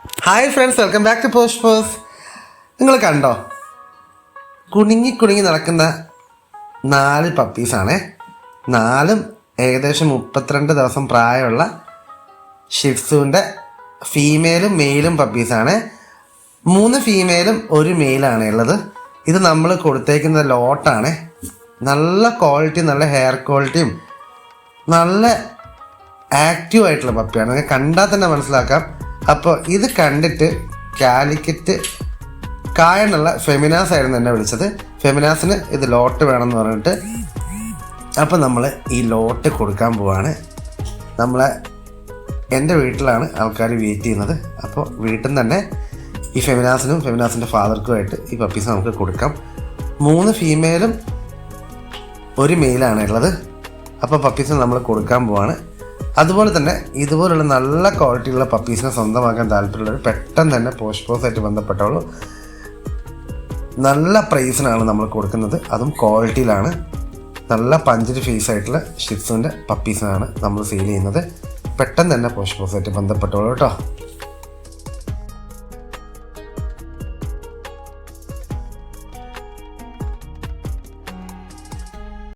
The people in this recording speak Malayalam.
Hi friends, welcome back to post. നിങ്ങൾ കണ്ടോ, കുണുങ്ങി കുണുങ്ങി നടക്കുന്ന 4 പപ്പീസാണ്. 4 ഏകദേശം 32 ദിവസം പ്രായമുള്ള ഷിറ്റ്സുവിൻ്റെ ഫീമെയിലും മെയിലും പപ്പീസാണ്. 3 ഫീമെയിലും 1 മെയിലാണ് ഉള്ളത്. ഇത് നമ്മൾ കൊടുത്തേക്കുന്ന ലോട്ടാണ്. നല്ല ക്വാളിറ്റി, നല്ല ഹെയർ ക്വാളിറ്റിയും നല്ല ആക്റ്റീവ് ആയിട്ടുള്ള പപ്പിയാണ്. കണ്ടാൽ തന്നെ മനസ്സിലാക്കാം. അപ്പോൾ ഇത് കണ്ടിട്ട് കാലിക്കറ്റ് കായനുള്ള ഫെമിനാസ് ആയിരുന്നു എന്നെ വിളിച്ചത്. ഫെമിനാസിന് ഇത് ലോട്ട് വേണമെന്ന് പറഞ്ഞിട്ട് അപ്പോൾ നമ്മൾ ഈ ലോട്ട് കൊടുക്കാൻ പോവാണ്. എൻ്റെ വീട്ടിലാണ് ആൾക്കാർ വെയിറ്റ് ചെയ്യുന്നത്. അപ്പോൾ വീട്ടിൽ നിന്ന് തന്നെ ഈ ഫെമിനാസിനും ഫെമിനാസിൻ്റെ ഫാദർക്കുമായിട്ട് ഈ പപ്പീസ് നമുക്ക് കൊടുക്കാം. 3 ഫീമെയിലും 1 മെയിലാണ് ഉള്ളത്. അപ്പോൾ പപ്പീസിന് നമ്മൾ കൊടുക്കാൻ പോവാണ്. അതുപോലെ തന്നെ ഇതുപോലുള്ള നല്ല ക്വാളിറ്റിയുള്ള പപ്പീസിനെ സ്വന്തമാക്കാൻ താല്പര്യമുള്ളവർ പെട്ടെന്ന് തന്നെ പോസ്റ്റായിട്ട് ബന്ധപ്പെട്ടോളൂ. നല്ല പ്രൈസിനാണ് നമ്മൾ കൊടുക്കുന്നത്, അതും ക്വാളിറ്റിയിലാണ്. നല്ല പഞ്ചിന് ഫേസ് ആയിട്ടുള്ള ഷിറ്റ്സുവിൻ്റെ പപ്പീസിനാണ് നമ്മൾ സെയിൽ ചെയ്യുന്നത്. പെട്ടെന്ന് തന്നെ പോസ്റ്റായിട്ട് ബന്ധപ്പെട്ടോളൂ കേട്ടോ.